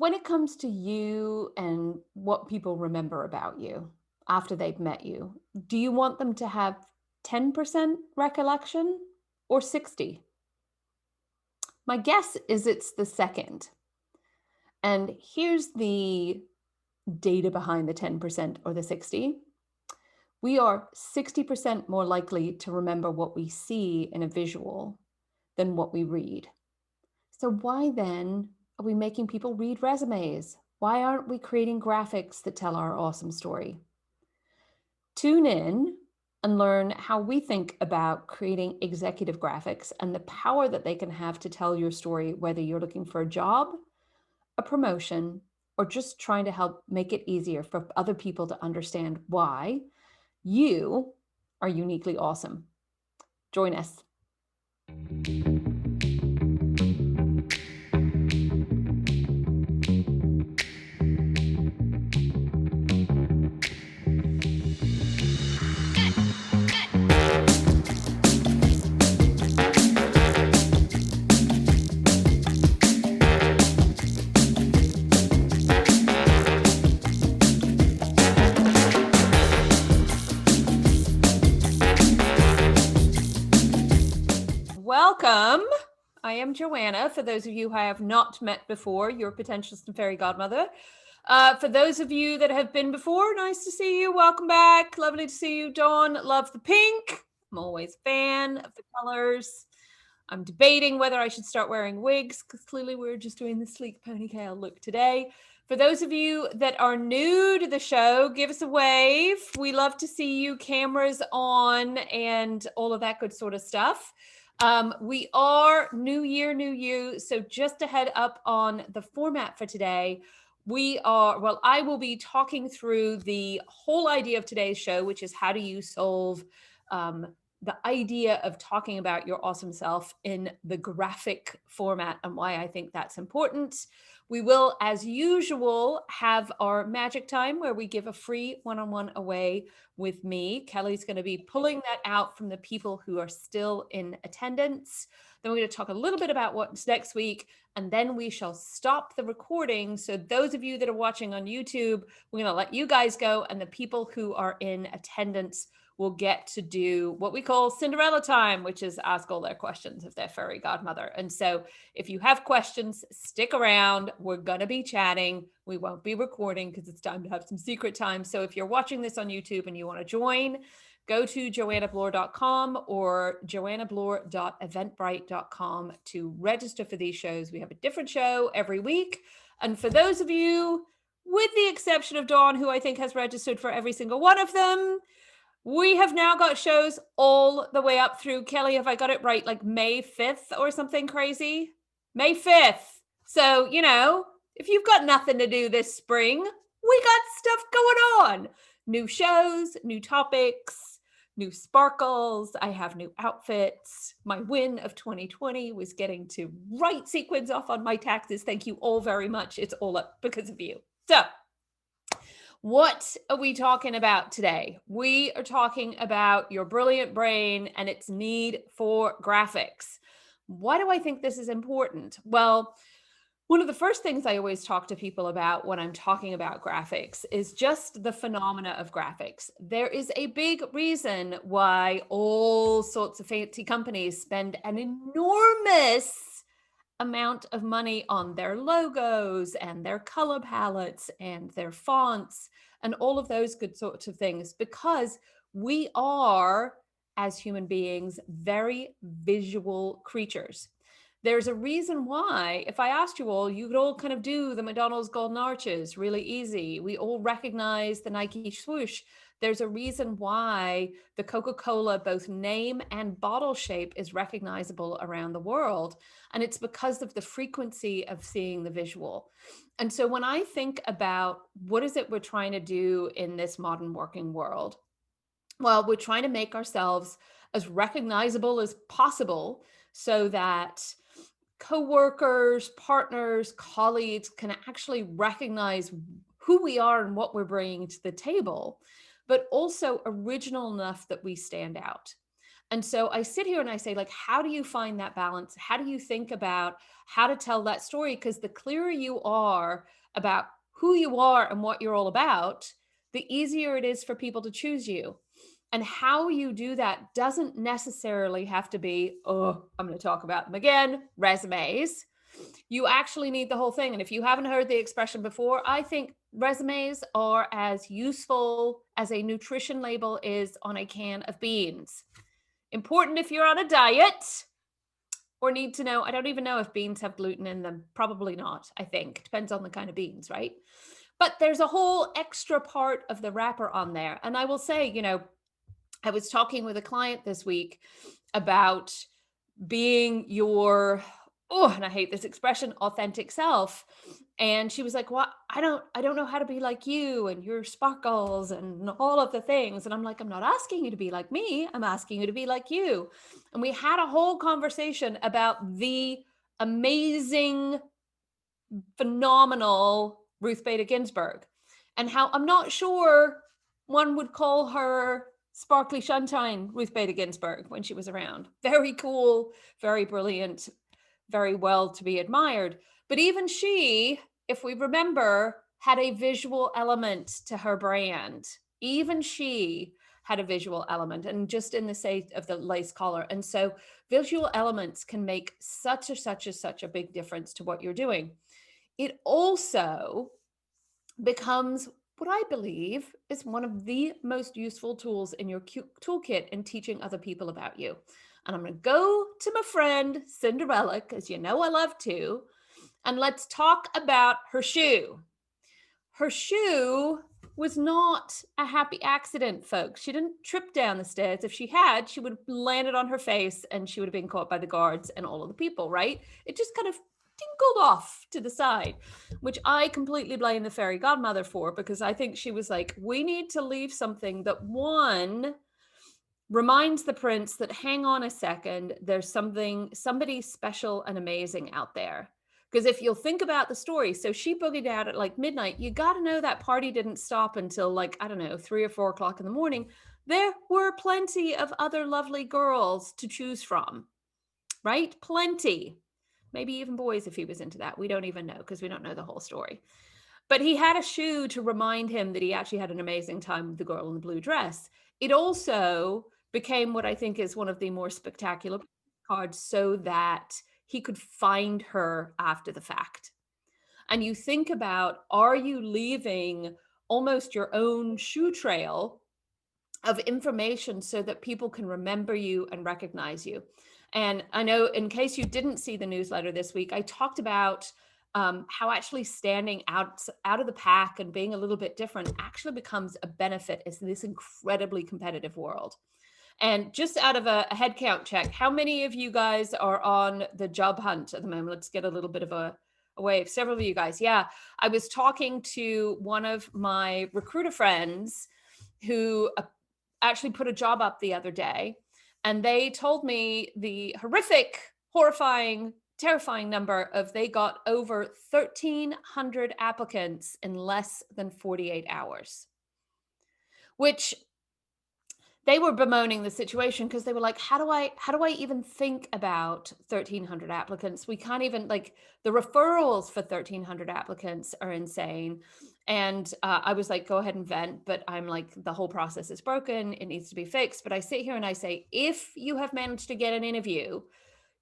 When it comes to you and what people remember about you after they've met you, do you want them to have 10% recollection or 60? My guess is it's the second. And here's the data behind the 10% or the 60. We are 60% more likely to remember what we see in a visual than what we read. So why then are we making people read resumes? Why aren't we creating graphics that tell our awesome story? Tune in and learn how we think about creating executive graphics and the power that they can have to tell your story, whether you're looking for a job, a promotion, or just trying to help make it easier for other people to understand why you are uniquely awesome. Join us. Welcome. I am Joanna. For those of you who I have not met before, your potential fairy godmother. For those of you that have been before, nice to see you. Welcome back. Lovely to see you, Dawn. Love the pink. I'm always a fan of the colors. I'm debating whether I should start wearing wigs because clearly we're just doing the sleek ponytail look today. For those of you that are new to the show, give us a wave. We love to see you, cameras on, and all of that good sort of stuff. We are new year, new you. So just a head up on the format for today. I will be talking through the whole idea of today's show, which is how do you solve the idea of talking about your awesome self in the graphic format and why I think that's important. We will, as usual, have our magic time where we give a free one-on-one away with me. Kelly's going to be pulling that out from the people who are still in attendance. Then we're going to talk a little bit about what's next week, and then we shall stop the recording. So those of you that are watching on YouTube, we're going to let you guys go, and the people who are in attendance will get to do what we call Cinderella time, which is ask all their questions of their fairy godmother. And so if you have questions, stick around. We're going to be chatting. We won't be recording because it's time to have some secret time. So if you're watching this on YouTube and you want to join, go to joannablore.com or joannablore.eventbrite.com to register for these shows. We have a different show every week. And for those of you, with the exception of Dawn, who I think has registered for every single one of them, we have now got shows all the way up through, Kelly, have I got it right, like May 5th or something crazy? May 5th. So, if you've got nothing to do this spring, we got stuff going on. New shows, new topics, new sparkles. I have new outfits. My win of 2020 was getting to write sequins off on my taxes. Thank you all very much. It's all up because of you. So, what are we talking about today? We are talking about your brilliant brain and its need for graphics. Why do I think this is important? Well, one of the first things I always talk to people about when I'm talking about graphics is just the phenomena of graphics. There is a big reason why all sorts of fancy companies spend an enormous amount of money on their logos and their color palettes and their fonts and all of those good sorts of things, because we are, as human beings, very visual creatures. There's a reason why, if I asked you all, you could all kind of do the McDonald's golden arches really easy. We all recognize the Nike swoosh. There's a reason why the Coca-Cola, both name and bottle shape, is recognizable around the world. And it's because of the frequency of seeing the visual. And so when I think about what is it we're trying to do in this modern working world, well, we're trying to make ourselves as recognizable as possible so that coworkers, partners, colleagues can actually recognize who we are and what we're bringing to the table, but also original enough that we stand out. And so I sit here and I say, like, how do you find that balance? How do you think about how to tell that story? Because the clearer you are about who you are and what you're all about, the easier it is for people to choose you. And how you do that doesn't necessarily have to be, oh, I'm going to talk about them again, resumes. You actually need the whole thing. And if you haven't heard the expression before, I think resumes are as useful as a nutrition label is on a can of beans. Important if you're on a diet or need to know. I don't even know if beans have gluten in them. Probably not, I think. Depends on the kind of beans, right? But there's a whole extra part of the wrapper on there. And I will say, I was talking with a client this week about being your, oh, and I hate this expression, authentic self. And she was like, well, I don't know how to be like you and your sparkles and all of the things. And I'm like, I'm not asking you to be like me. I'm asking you to be like you. And we had a whole conversation about the amazing, phenomenal Ruth Bader Ginsburg and how I'm not sure one would call her sparkly sunshine Ruth Bader Ginsburg when she was around. Very cool, very brilliant, very well to be admired. But even she, if we remember, had a visual element to her brand. Even she had a visual element, and just in the sake of the lace collar. And so visual elements can make such a big difference to what you're doing. It also becomes what I believe is one of the most useful tools in your toolkit in teaching other people about you. And I'm going to go to my friend Cinderella, because you know I love to, and let's talk about her shoe. Her shoe was not a happy accident, folks. She didn't trip down the stairs. If she had, she would have landed on her face and she would have been caught by the guards and all of the people, right? It just kind of tinkled off to the side, which I completely blame the fairy godmother for, because I think she was like, we need to leave something that, one, reminds the prince that, hang on a second, there's somebody special and amazing out there. Because if you'll think about the story, so she boogied out at like midnight. You got to know that party didn't stop until, like, I don't know, 3 or 4 o'clock in the morning. There were plenty of other lovely girls to choose from, right? Plenty. Maybe even boys if he was into that. We don't even know, because we don't know the whole story. But he had a shoe to remind him that he actually had an amazing time with the girl in the blue dress. It also became what I think is one of the more spectacular cards, so that he could find her after the fact. And you think about, are you leaving almost your own shoe trail of information so that people can remember you and recognize you? And I know, in case you didn't see the newsletter this week, I talked about how actually standing out of the pack and being a little bit different actually becomes a benefit in this incredibly competitive world. And just out of a head count check, how many of you guys are on the job hunt at the moment? Let's get a little bit of a wave. Several of you guys. Yeah. I was talking to one of my recruiter friends who actually put a job up the other day, and they told me the horrific, horrifying, terrifying number of, they got over 1,300 applicants in less than 48 hours, which they were bemoaning the situation, because they were like, how do I even think about 1,300 applicants? We can't even, like, the referrals for 1,300 applicants are insane. And I was like, go ahead and vent. But I'm like, the whole process is broken. It needs to be fixed. But I sit here and I say, if you have managed to get an interview,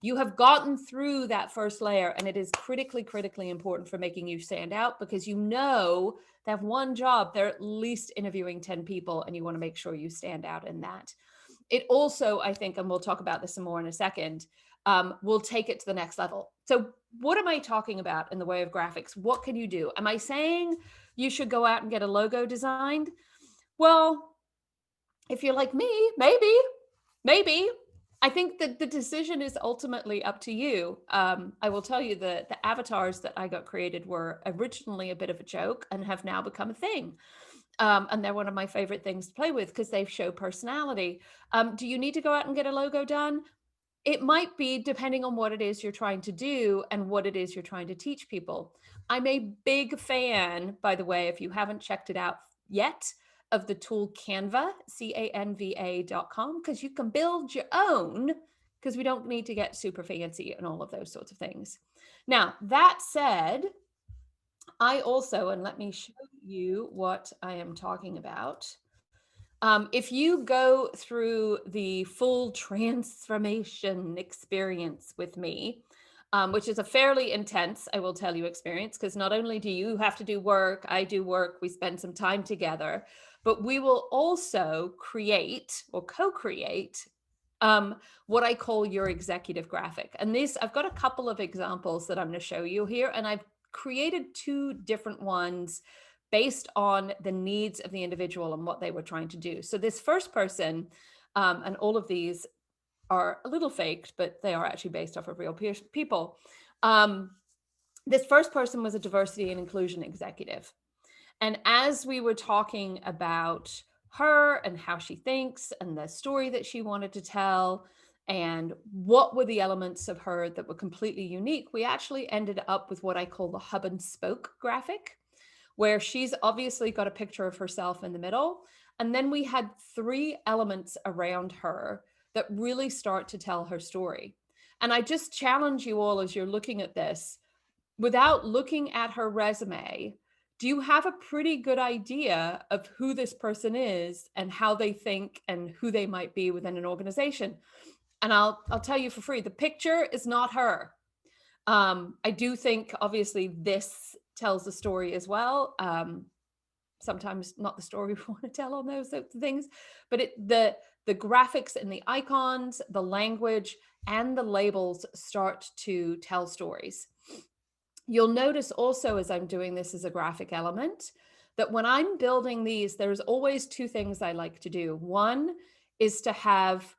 you have gotten through that first layer, and it is critically important for making you stand out, because they have one job, they're at least interviewing 10 people, and you want to make sure you stand out in that. It also, I think, and we'll talk about this some more in a second, will take it to the next level. So what am I talking about in the way of graphics? What can you do? Am I saying you should go out and get a logo designed? Well, if you're like me, maybe. I think that the decision is ultimately up to you. I will tell you that the avatars that I got created were originally a bit of a joke and have now become a thing. And they're one of my favorite things to play with, because they show personality. Do you need to go out and get a logo done? It might be, depending on what it is you're trying to do and what it is you're trying to teach people. I'm a big fan, by the way, if you haven't checked it out yet, of the tool Canva, Canva.com, because you can build your own, because we don't need to get super fancy and all of those sorts of things. Now, that said, I also, and let me show you what I am talking about. If you go through the full transformation experience with me, which is a fairly intense, I will tell you, experience, because not only do you have to do work, I do work, we spend some time together, but we will also create or co-create what I call your executive graphic. And this, I've got a couple of examples that I'm going to show you here, and I've created two different ones based on the needs of the individual and what they were trying to do. So this first person, and all of these are a little faked, but they are actually based off of real people. This first person was a diversity and inclusion executive. And as we were talking about her and how she thinks and the story that she wanted to tell and what were the elements of her that were completely unique, we actually ended up with what I call the hub and spoke graphic, where she's obviously got a picture of herself in the middle. And then we had three elements around her that really start to tell her story. And I just challenge you all as you're looking at this, without looking at her resume, do you have a pretty good idea of who this person is and how they think and who they might be within an organization? And I'll tell you for free, the picture is not her. I do think obviously this tells the story as well. Sometimes not the story we want to tell on those things, but the graphics and the icons, the language, and the labels start to tell stories. You'll notice also as I'm doing this as a graphic element, that when I'm building these, there's always two things I like to do. One is to have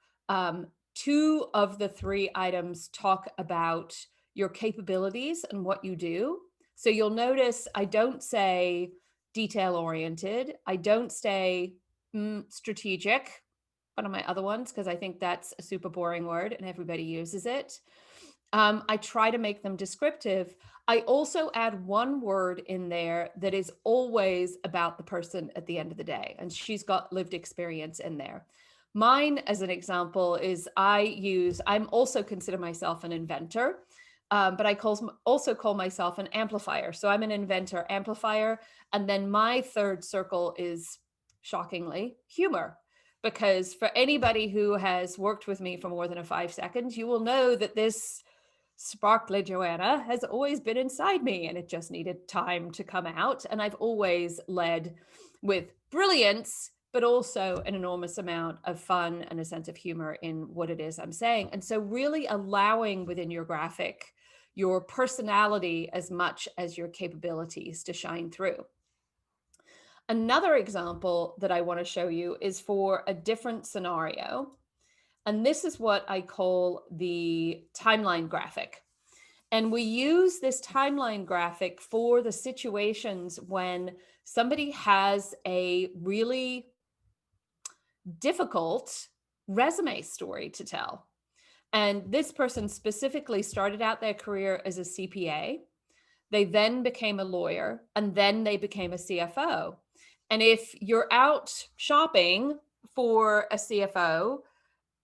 two of the three items talk about your capabilities and what you do. So you'll notice I don't say detail oriented. I don't say strategic, one of my other ones, because I think that's a super boring word and everybody uses it. I try to make them descriptive. I also add one word in there that is always about the person at the end of the day, and she's got lived experience in there. Mine, as an example, is I'm also consider myself an inventor, but I also call myself an amplifier. So I'm an inventor amplifier. And then my third circle is, shockingly, humor. Because for anybody who has worked with me for more than 5 seconds, you will know that this sparkly Joanna has always been inside me and it just needed time to come out. And I've always led with brilliance, but also an enormous amount of fun and a sense of humor in what it is I'm saying. And so really allowing within your graphic your personality as much as your capabilities to shine through. Another example that I want to show you is for a different scenario. And this is what I call the timeline graphic. And we use this timeline graphic for the situations when somebody has a really difficult resume story to tell. And this person specifically started out their career as a CPA. They then became a lawyer, and then they became a CFO. And if you're out shopping for a CFO,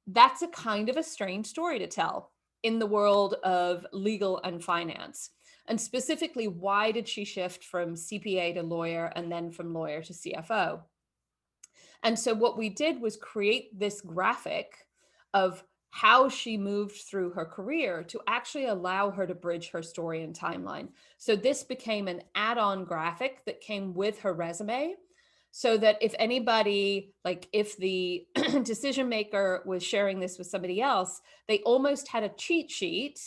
that's a kind of a strange story to tell in the world of legal and finance. And specifically, why did she shift from CPA to lawyer and then from lawyer to CFO? And so what we did was create this graphic of how she moved through her career to actually allow her to bridge her story and timeline. So this became an add-on graphic that came with her resume, so that if anybody, like if the decision maker was sharing this with somebody else, they almost had a cheat sheet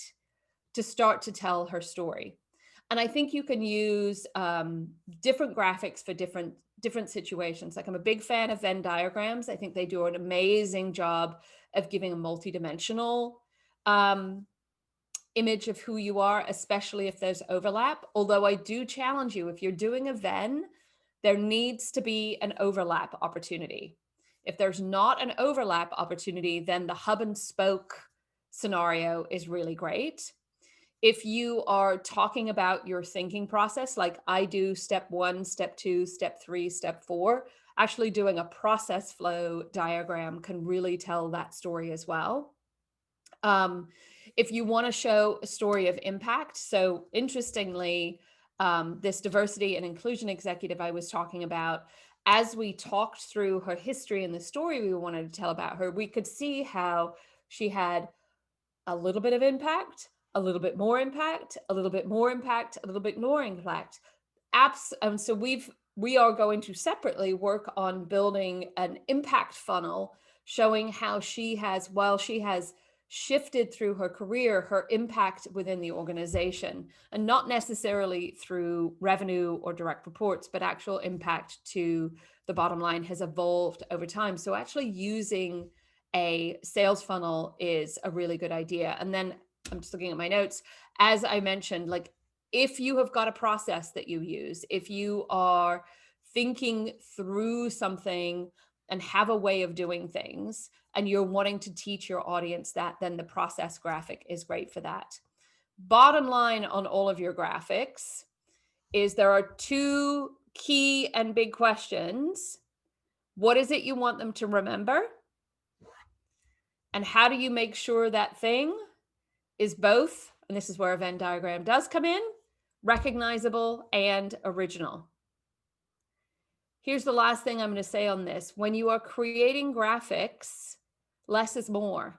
to start to tell her story. And I think you can use different graphics for different situations. Like I'm a big fan of Venn diagrams. I think they do an amazing job of giving a multidimensional image of who you are, especially if there's overlap. Although I do challenge you, if you're doing a Venn, there needs to be an overlap opportunity. If there's not an overlap opportunity, then the hub and spoke scenario is really great. If you are talking about your thinking process, like I do step 1, step 2, step 3, step 4, actually doing a process flow diagram can really tell that story as well. If you want to show a story of impact, so interestingly, this diversity and inclusion executive I was talking about, as we talked through her history and the story we wanted to tell about her, we could see how she had a little bit of impact, a little bit more impact, a little bit more impact, a little bit more impact. So we are going to separately work on building an impact funnel showing how she has, while she has shifted through her career, her impact within the organization, and not necessarily through revenue or direct reports, but actual impact to the bottom line has evolved over time. So actually using a sales funnel is a really good idea. And then I'm just looking at my notes. As I mentioned, like if you have got a process that you use, if you are thinking through something and have a way of doing things, and you're wanting to teach your audience that, then the process graphic is great for that. Bottom line on all of your graphics is there are two key and big questions. What is it you want them to remember? And how do you make sure that thing is both, and this is where a Venn diagram does come in, recognizable and original? Here's the last thing I'm going to say on this. When you are creating graphics, less is more.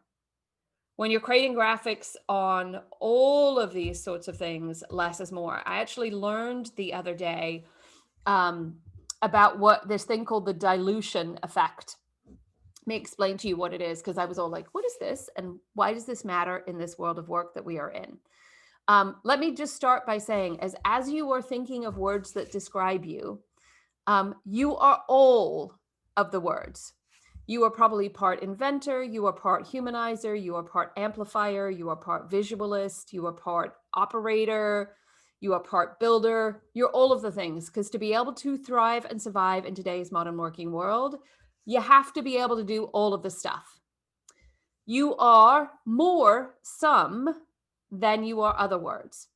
When you're creating graphics on all of these sorts of things, less is more. I actually learned the other day about what this thing called the dilution effect. Let me explain to you what it is, because I was all like, what is this? And why does this matter in this world of work that we are in? Let me just start by saying, as you are thinking of words that describe you, you are all of the words. You are probably part inventor, you are part humanizer, you are part amplifier, you are part visualist, you are part operator, you are part builder. You're all of the things, because to be able to thrive and survive in today's modern working world, you have to be able to do all of the stuff. You are more some than you are other words.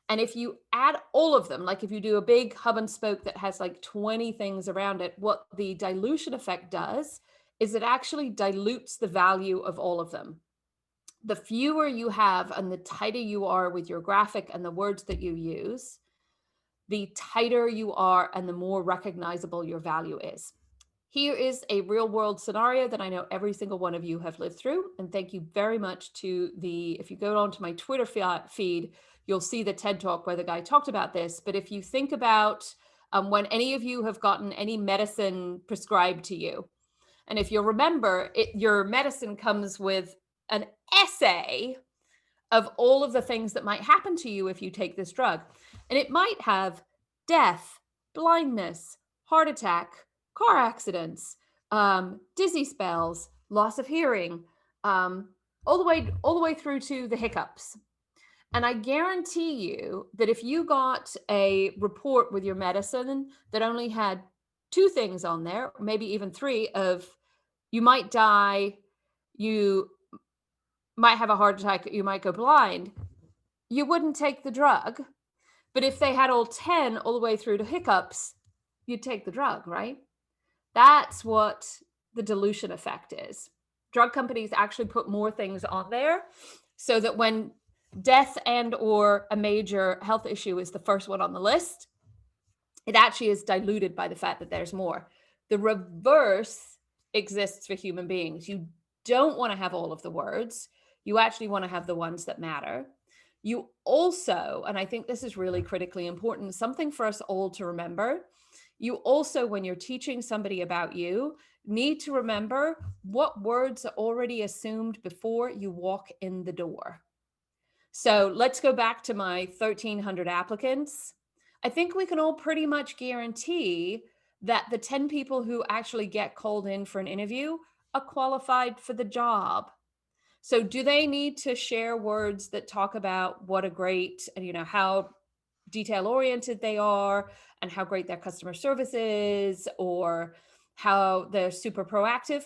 And if you add all of them, like if you do a big hub and spoke that has like 20 things around it, what the dilution effect does is it actually dilutes the value of all of them. The fewer you have and the tighter you are with your graphic and the words that you use, the tighter you are and the more recognizable your value is. Here is a real world scenario that I know every single one of you have lived through. And thank you very much to if you go onto my Twitter feed, you'll see the TED Talk where the guy talked about this. But if you think about when any of you have gotten any medicine prescribed to you, and if you'll remember, your medicine comes with an essay of all of the things that might happen to you if you take this drug. And it might have death, blindness, heart attack, car accidents, dizzy spells, loss of hearing, all the way through to the hiccups. And I guarantee you that if you got a report with your medicine that only had 2 things on there, maybe even 3, of you might die, you might have a heart attack, you might go blind, you wouldn't take the drug. But if they had all 10 all the way through to hiccups, you'd take the drug, right? That's what the dilution effect is. Drug companies actually put more things on there so that when death and or a major health issue is the first one on the list, it actually is diluted by the fact that there's more. The reverse exists for human beings. You don't want to have all of the words. You actually want to have the ones that matter. You also, and I think this is really critically important, something for us all to remember, you also, when you're teaching somebody about you, need to remember what words are already assumed before you walk in the door. So let's go back to my 1,300 applicants. I think we can all pretty much guarantee that the 10 people who actually get called in for an interview are qualified for the job. So do they need to share words that talk about what a great, how detail oriented they are and how great their customer service is, or how they're super proactive?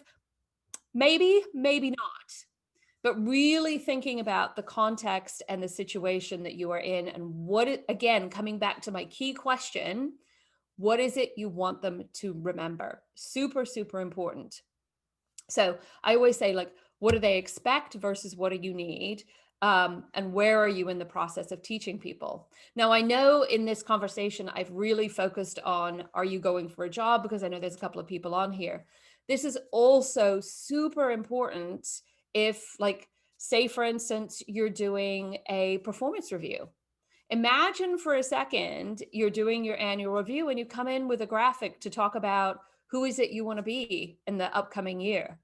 Maybe, maybe not. But really thinking about the context and the situation that you are in, and again, coming back to my key question, What is it you want them to remember? Super, super important. So I always say, like, what do they expect versus what do you need? And where are you in the process of teaching people? Now, I know in this conversation, I've really focused on, are you going for a job? Because I know there's a couple of people on here. This is also super important if, like, say, for instance, you're doing a performance review. Imagine for a second, you're doing your annual review and you come in with a graphic to talk about who is it you want to be in the upcoming year.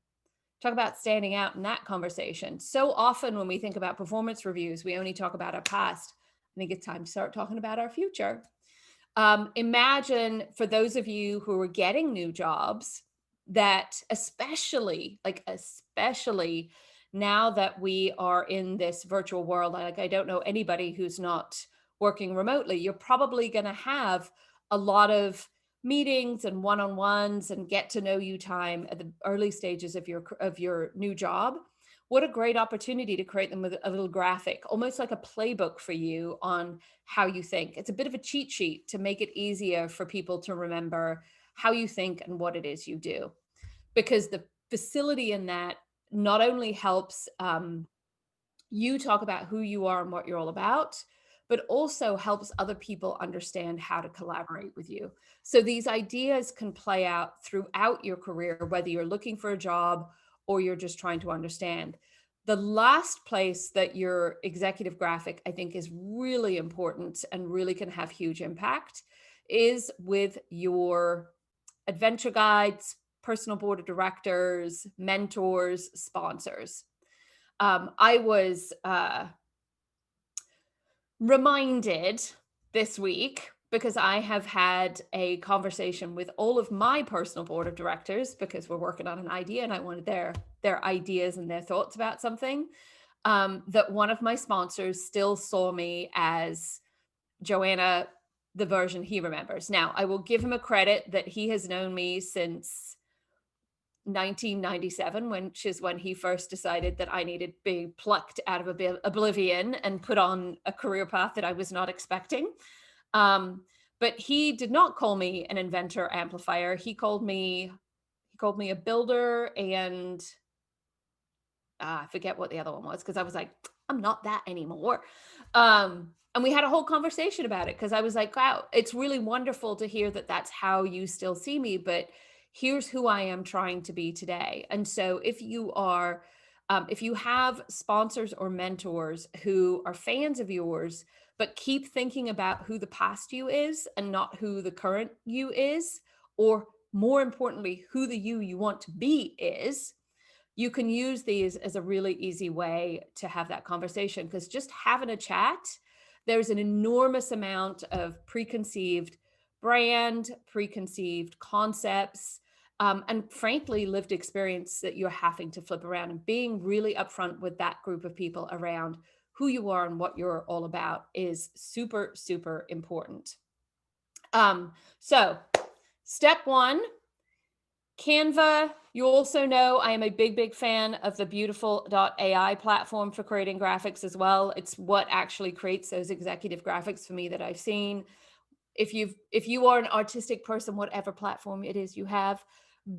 Talk about standing out in that conversation. So often when we think about performance reviews, we only talk about our past. I think it's time to start talking about our future. Imagine for those of you who are getting new jobs that especially now that we are in this virtual world, like I don't know anybody who's not working remotely, you're probably going to have a lot of meetings and one-on-ones and get to know you time at the early stages of your new job. What a great opportunity to create them with a little graphic, almost like a playbook for you on how you think. It's a bit of a cheat sheet to make it easier for people to remember how you think and what it is you do. Because the facility in that not only helps you talk about who you are and what you're all about, but also helps other people understand how to collaborate with you. So these ideas can play out throughout your career, whether you're looking for a job or you're just trying to understand. The last place that your executive graphic, I think, is really important and really can have huge impact is with your adventure guides, personal board of directors, mentors, sponsors. I was reminded this week because I have had a conversation with all of my personal board of directors because we're working on an idea and I wanted their ideas and their thoughts about something. That one of my sponsors still saw me as Joanna, the version he remembers. Now, I will give him a credit that he has known me since 1997, which is when he first decided that I needed to be plucked out of oblivion and put on a career path that I was not expecting. But he did not call me an inventor amplifier. He called me a builder, and I forget what the other one was because I was like, I'm not that anymore. And we had a whole conversation about it because I was like, wow, it's really wonderful to hear that that's how you still see me, but here's who I am trying to be today. And so if you have sponsors or mentors who are fans of yours, but keep thinking about who the past you is and not who the current you is, or more importantly, who the you want to be is, you can use these as a really easy way to have that conversation, because just having a chat, there's an enormous amount of preconceived brand, preconceived concepts, and frankly, lived experience that you're having to flip around, and being really upfront with that group of people around who you are and what you're all about is super, super important. So step one, Canva. You also know I am a big, big fan of the beautiful.ai platform for creating graphics as well. It's what actually creates those executive graphics for me that I've seen. If you are an artistic person, whatever platform it is you have,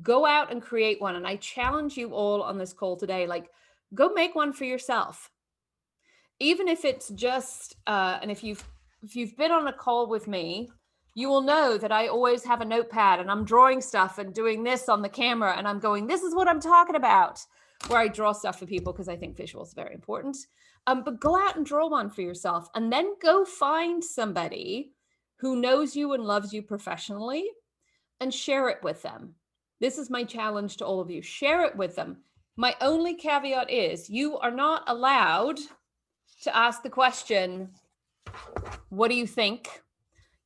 go out and create one. And I challenge you all on this call today, like, go make one for yourself. Even if it's just, and if you've been on a call with me, you will know that I always have a notepad and I'm drawing stuff and doing this on the camera and I'm going, this is what I'm talking about, where I draw stuff for people because I think visuals are very important. But go out and draw one for yourself, and then go find somebody who knows you and loves you professionally and share it with them. This is my challenge to all of you. Share it with them. My only caveat is you are not allowed to ask the question, what do you think?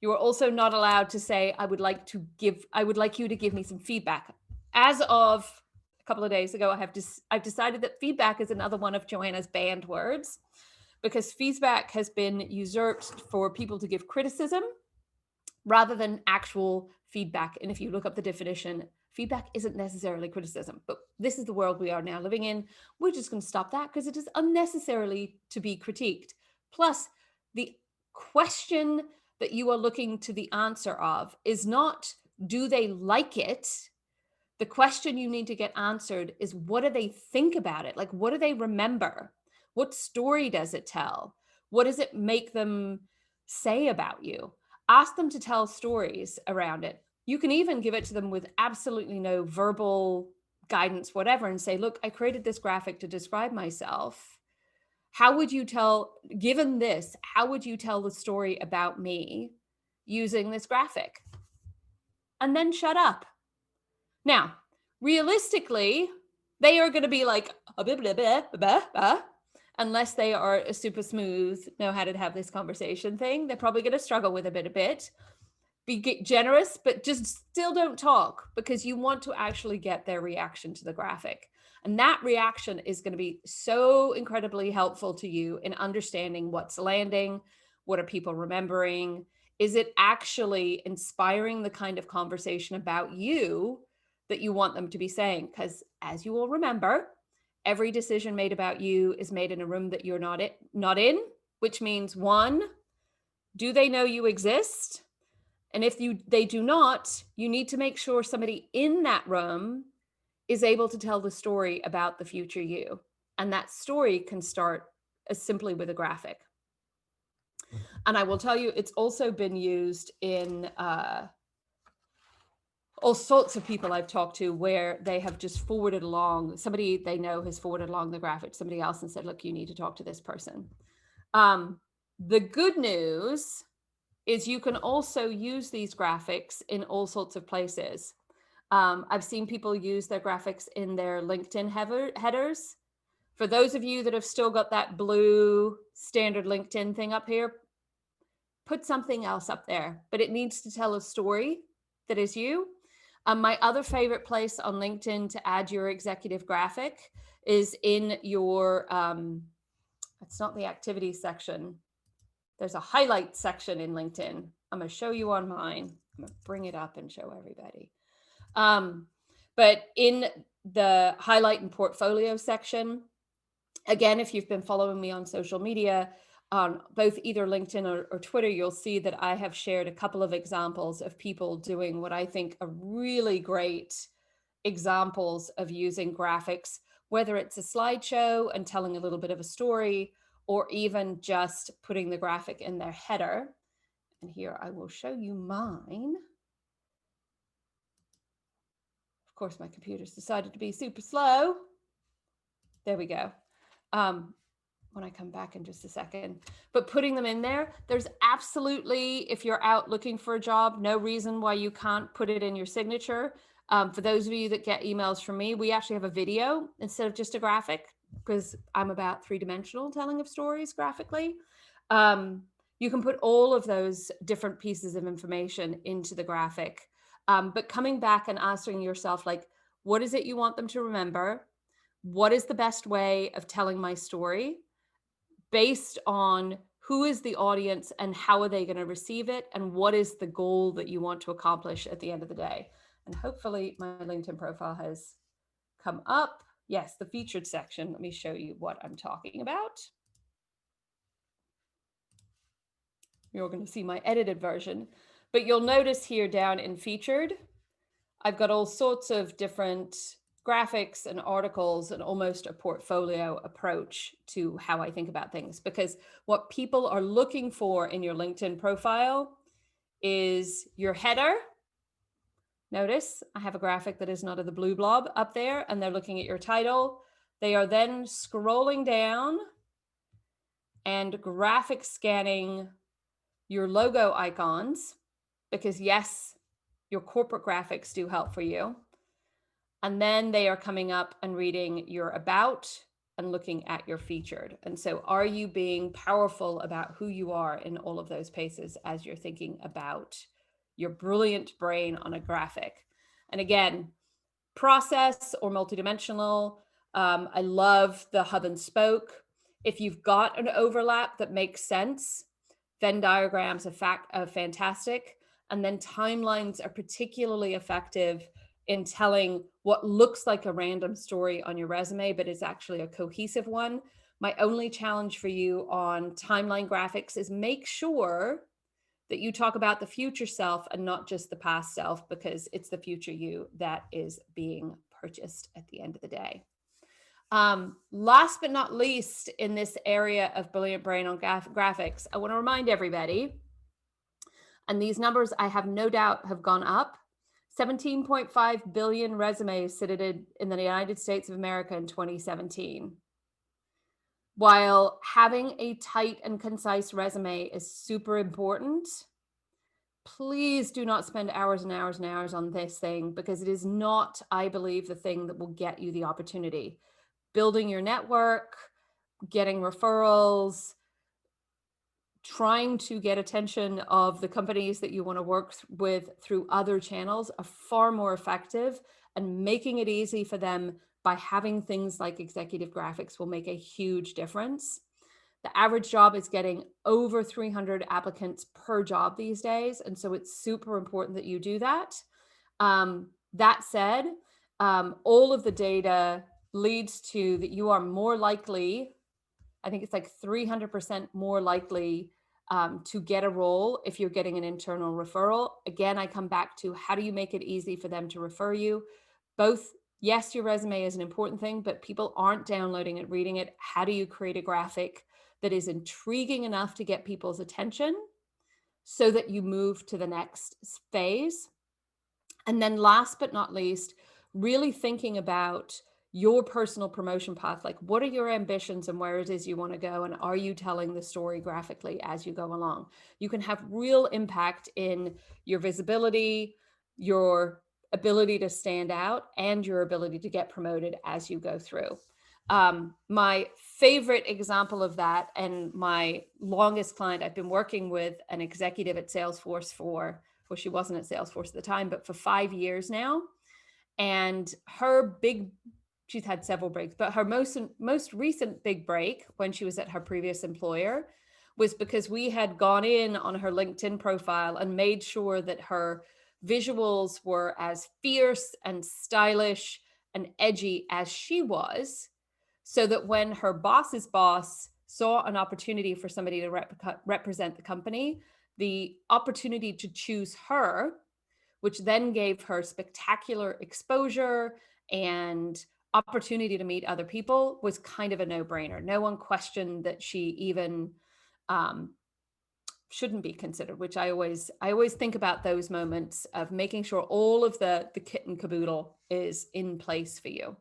You are also not allowed to say, I would like you to give me some feedback. As of a couple of days ago, I've decided that feedback is another one of Joanna's banned words, because feedback has been usurped for people to give criticism rather than actual feedback. And if you look up the definition, feedback isn't necessarily criticism, but this is the world we are now living in. We're just going to stop that because it is unnecessarily to be critiqued. Plus, the question that you are looking to the answer of is not, do they like it? The question you need to get answered is, what do they think about it? Like, what do they remember? What story does it tell? What does it make them say about you? Ask them to tell stories around it. You can even give it to them with absolutely no verbal guidance, whatever, and say, look, I created this graphic to describe myself. How would you tell, given this, how would you tell the story about me using this graphic? And then shut up. Now, realistically, they are going to be like, unless they are a super smooth, know how to have this conversation thing. They're probably going to struggle with it a bit. Be generous, but just still don't talk, because you want to actually get their reaction to the graphic. And that reaction is going to be so incredibly helpful to you in understanding what's landing, what are people remembering, is it actually inspiring the kind of conversation about you that you want them to be saying? Because as you will remember, every decision made about you is made in a room that you're not in, which means, one, do they know you exist? And if they do not, you need to make sure somebody in that room is able to tell the story about the future you. And that story can start as simply with a graphic. And I will tell you, it's also been used in all sorts of people I've talked to, where they have just forwarded along, somebody they know has forwarded along the graphic to somebody else and said, look, you need to talk to this person. The good news is you can also use these graphics in all sorts of places. I've seen people use their graphics in their LinkedIn headers. For those of you that have still got that blue standard LinkedIn thing up here, put something else up there, but it needs to tell a story that is you. My other favorite place on LinkedIn to add your executive graphic is in your, it's not the activity section. There's a highlight section in LinkedIn. I'm going to show you on mine. I'm going to bring it up and show everybody. But in the highlight and portfolio section, again, if you've been following me on social media, on both either LinkedIn or Twitter, you'll see that I have shared a couple of examples of people doing what I think are really great examples of using graphics, whether it's a slideshow and telling a little bit of a story, or even just putting the graphic in their header. And here I will show you mine. Of course, my computer's decided to be super slow. There we go. When I come back in just a second, but putting them in there, there's absolutely, if you're out looking for a job, no reason why you can't put it in your signature. For those of you that get emails from me, we actually have a video instead of just a graphic, because I'm about three-dimensional telling of stories graphically. You can put all of those different pieces of information into the graphic, but coming back and asking yourself, like, what is it you want them to remember? What is the best way of telling my story, based on who is the audience and how are they going to receive it, and what is the goal that you want to accomplish at the end of the day? And hopefully my LinkedIn profile has come up. Yes, the featured section. Let me show you what I'm talking about. You're going to see my edited version, but you'll notice here down in featured, I've got all sorts of different graphics and articles and almost a portfolio approach to how I think about things, because what people are looking for in your LinkedIn profile is your header. Notice I have a graphic that is not of the blue blob up there, and they're looking at your title. They are then scrolling down and graphic scanning your logo icons, because yes, your corporate graphics do help for you. And then they are coming up and reading your about and looking at your featured. And so are you being powerful about who you are in all of those places as you're thinking about your brilliant brain on a graphic? And again, process or multidimensional. I love the hub and spoke. If you've got an overlap that makes sense, Venn diagrams are fantastic. And then timelines are particularly effective in telling what looks like a random story on your resume, but it's actually a cohesive one. My only challenge for you on timeline graphics is make sure that you talk about the future self and not just the past self, because it's the future you that is being purchased at the end of the day. Last but not least, in this area of Brilliant Brain on graphics, I want to remind everybody, and these numbers I have no doubt have gone up, 17.5 billion resumes submitted in the United States of America in 2017. While having a tight and concise resume is super important, please do not spend hours and hours and hours on this thing, because it is not, I believe, the thing that will get you the opportunity. Building your network, getting referrals, trying to get attention of the companies that you want to work with through other channels are far more effective, and making it easy for them by having things like executive graphics will make a huge difference. The average job is getting over 300 applicants per job these days, and so it's super important that you do that. That said, all of the data leads to that you are more likely, I think it's like 300% more likely to get a role if you're getting an internal referral. Again, I come back to, how do you make it easy for them to refer you? Both, yes, your resume is an important thing, but people aren't downloading it, reading it. How do you create a graphic that is intriguing enough to get people's attention so that you move to the next phase? And then last but not least, really thinking about your personal promotion path. Like, what are your ambitions and where it is you want to go? And are you telling the story graphically as you go along? You can have real impact in your visibility, your ability to stand out, and your ability to get promoted as you go through. My favorite example of that, and my longest client, I've been working with an executive at Salesforce for, well, she wasn't at Salesforce at the time, but for 5 years now. And she's had several breaks, but her most recent big break when she was at her previous employer was because we had gone in on her LinkedIn profile and made sure that her visuals were as fierce and stylish and edgy as she was, so that when her boss's boss saw an opportunity for somebody to represent the company, the opportunity to choose her, which then gave her spectacular exposure and opportunity to meet other people, was kind of a no-brainer. No one questioned that she even shouldn't be considered, which I always think about those moments of making sure all of the kit and caboodle is in place for you.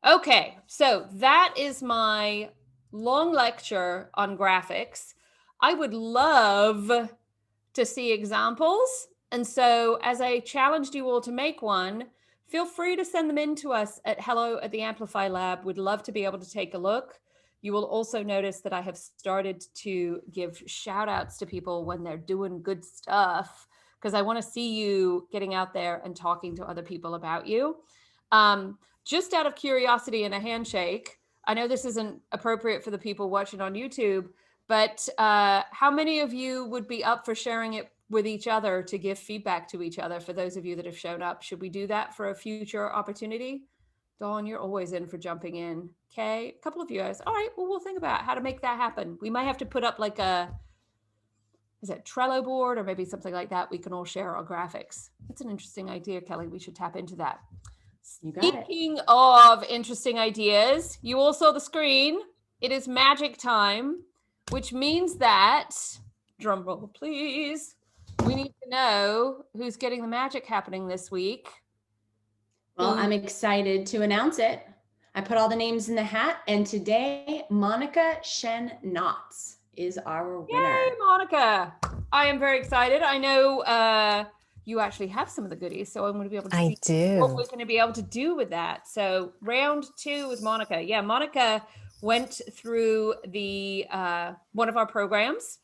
Okay, so that is my long lecture on graphics. I would love to see examples. And so as I challenged you all to make one, feel free to send them in to us at hello@theamplify lab. We'd love to be able to take a look. You will also notice that I have started to give shout outs to people when they're doing good stuff, because I want to see you getting out there and talking to other people about you. Just out of curiosity and a handshake, I know this isn't appropriate for the people watching on YouTube, but how many of you would be up for sharing it with each other to give feedback to each other? For those of you that have shown up, should we do that for a future opportunity? Dawn, you're always in for jumping in. Okay, a couple of you guys. All right, well, we'll think about how to make that happen. We might have to put up like is it Trello board or maybe something like that? We can all share our graphics. That's an interesting idea, Kelly. We should tap into that. Speaking of interesting ideas, you all saw the screen. It is magic time, which means that, drum roll please, we need to know who's getting the magic happening this week. Well, I'm excited to announce it. I put all the names in the hat, and today Monica Shen-Knotts is our winner. Yay, Monica. I am very excited. I know you actually have some of the goodies, so I'm going to be able to see what we're going to be able to do with that. So round 2 with Monica. Yeah, Monica went through the one of our programs,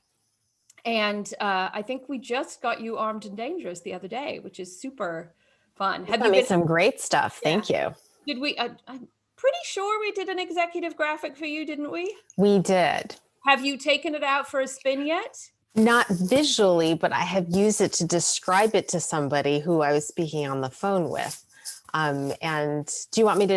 and I think we just got you Armed and Dangerous the other day, which is super fun. Have you made some great stuff? Yeah. Thank you. Did we? I'm pretty sure we did an executive graphic for you, didn't we? We did. Have you taken it out for a spin yet? Not visually, but I have used it to describe it to somebody who I was speaking on the phone with. And do you want me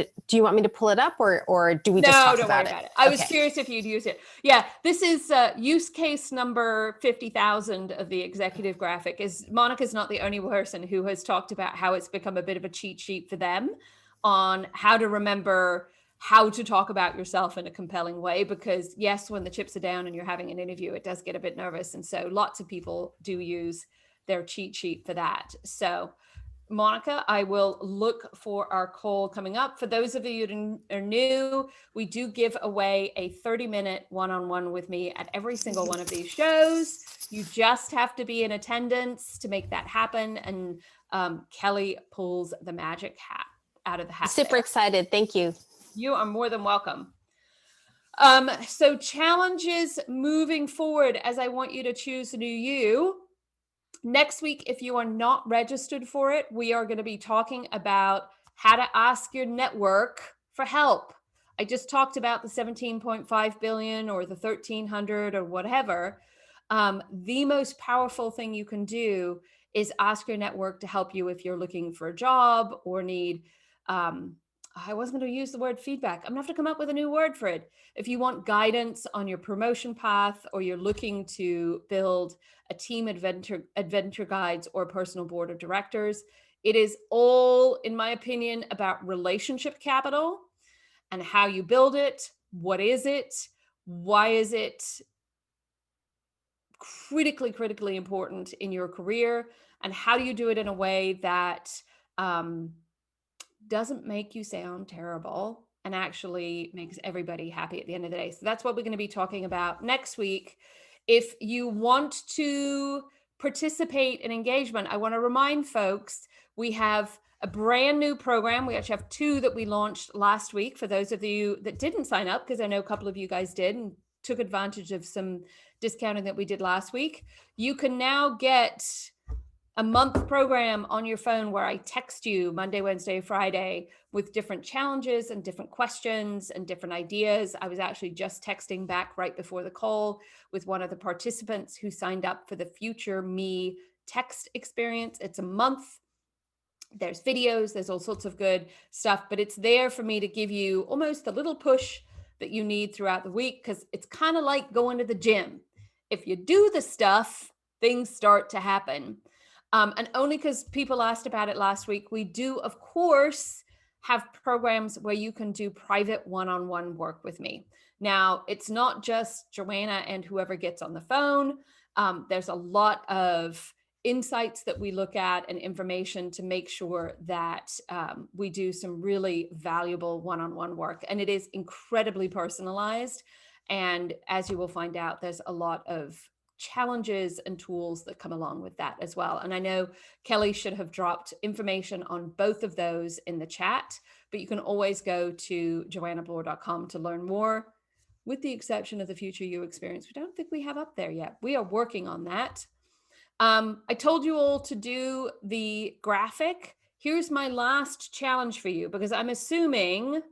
to pull it up or do we just talk don't about worry it? about it. I was curious if you'd use it. Yeah, this is use case number 50,000 of the executive graphic. Is Monica's not the only person who has talked about how it's become a bit of a cheat sheet for them on how to remember how to talk about yourself in a compelling way, because yes, when the chips are down and you're having an interview, it does get a bit nervous. And so lots of people do use their cheat sheet for that. So Monica, I will look for our call coming up. For those of you who are new, we do give away a 30-minute one-on-one with me at every single one of these shows. You just have to be in attendance to make that happen. And Kelly pulls the magic hat out of the hat. Super excited. Thank you. You are more than welcome. So challenges moving forward, as I want you to choose a new you. Next week, if you are not registered for it, we are going to be talking about how to ask your network for help. I just talked about the 17.5 billion or the 1300 or whatever. The most powerful thing you can do is ask your network to help you if you're looking for a job or need, I wasn't going to use the word feedback. I'm going to have to come up with a new word for it. If you want guidance on your promotion path, or you're looking to build a team adventure guides or a personal board of directors, it is all, in my opinion, about relationship capital and how you build it. What is it? Why is it critically important in your career? And how do you do it in a way that doesn't make you sound terrible and actually makes everybody happy at the end of the day? So that's what we're going to be talking about next week. If you want to participate in engagement, I want to remind folks, we have a brand new program. We actually have two that we launched last week. For those of you that didn't sign up, because I know a couple of you guys did and took advantage of some discounting that we did last week, you can now get a month program on your phone where I text you Monday, Wednesday, Friday with different challenges and different questions and different ideas. I was actually just texting back right before the call with one of the participants who signed up for the Future Me text experience. It's a month. There's videos, there's all sorts of good stuff, but it's there for me to give you almost a little push that you need throughout the week, because it's kind of like going to the gym. If you do the stuff, things start to happen. And only because people asked about it last week, we do, of course, have programs where you can do private one-on-one work with me. Now, it's not just Joanna and whoever gets on the phone. There's a lot of insights that we look at and information to make sure that we do some really valuable one-on-one work. And it is incredibly personalized. And as you will find out, there's a lot of challenges and tools that come along with that as well. And I know Kelly should have dropped information on both of those in the chat, but you can always go to joannabloor.com to learn more, with the exception of the Future You experience. We don't think we have up there yet. We are working on that. I told you all to do the graphic. Here's my last challenge for you, because I'm assuming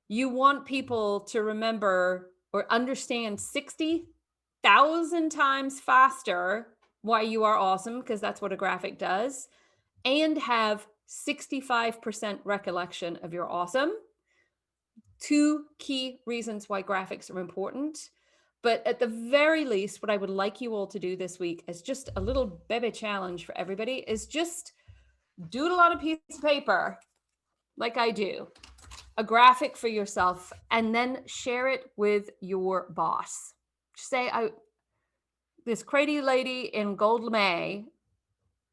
you want people to remember or understand 60,000 times faster why you are awesome, because that's what a graphic does, and have 65% recollection of your awesome. Two key reasons why graphics are important. But at the very least, what I would like you all to do this week as just a little baby challenge for everybody is just doodle on a piece of paper, like I do, a graphic for yourself, and then share it with your boss. Say, this crazy lady in gold lame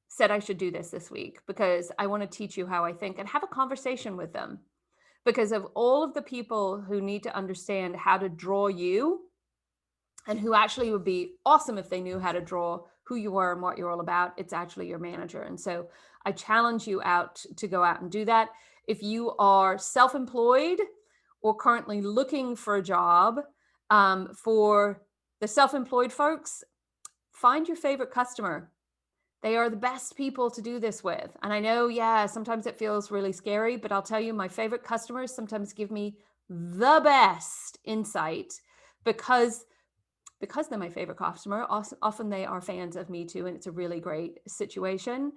said I should do this week because I want to teach you how I think, and have a conversation with them. Because of all of the people who need to understand how to draw you, and who actually would be awesome if they knew how to draw who you are and what you're all about, it's actually your manager. And so I challenge you out to go out and do that. If you are self-employed or currently looking for a job, for the self-employed folks, find your favorite customer. They are the best people to do this with. And I know, yeah, sometimes it feels really scary, but I'll tell you, my favorite customers sometimes give me the best insight because they're my favorite customer. Often they are fans of me too, and it's a really great situation.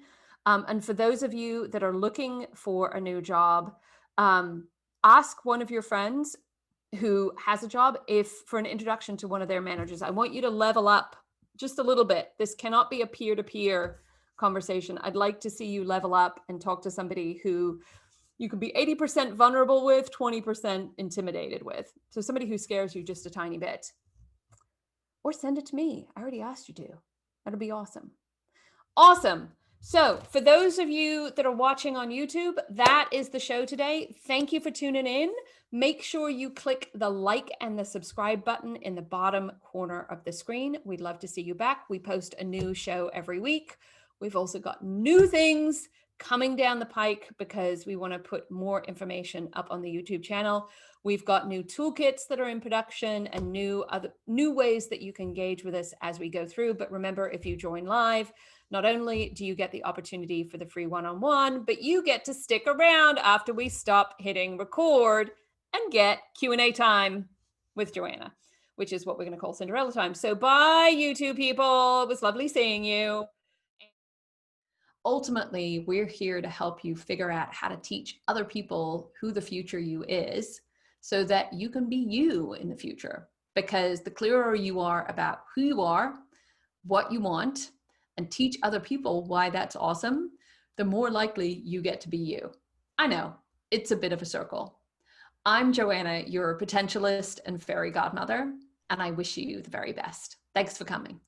And for those of you that are looking for a new job, ask one of your friends who has a job for an introduction to one of their managers. I want you to level up just a little bit. This cannot be a peer-to-peer conversation. I'd like to see you level up and talk to somebody who you can be 80% vulnerable with, 20% intimidated with. So somebody who scares you just a tiny bit. Or send it to me. I already asked you to. That'll be awesome. Awesome. So for those of you that are watching on YouTube, that is the show today. Thank you for tuning in. Make sure you click the like and the subscribe button in the bottom corner of the screen. We'd love to see you back. We post a new show every week. We've also got new things coming down the pike because we want to put more information up on the YouTube channel. We've got new toolkits that are in production and new ways that you can engage with us as we go through. But remember, if you join live, not only do you get the opportunity for the free one-on-one, but you get to stick around after we stop hitting record and get Q&A time with Joanna, which is what we're going to call Cinderella time. So bye, YouTube people. It was lovely seeing you. Ultimately, we're here to help you figure out how to teach other people who the future you is so that you can be you in the future. Because the clearer you are about who you are, what you want, and teach other people why that's awesome, the more likely you get to be you. I know, it's a bit of a circle. I'm Joanna, your potentialist and fairy godmother, and I wish you the very best. Thanks for coming.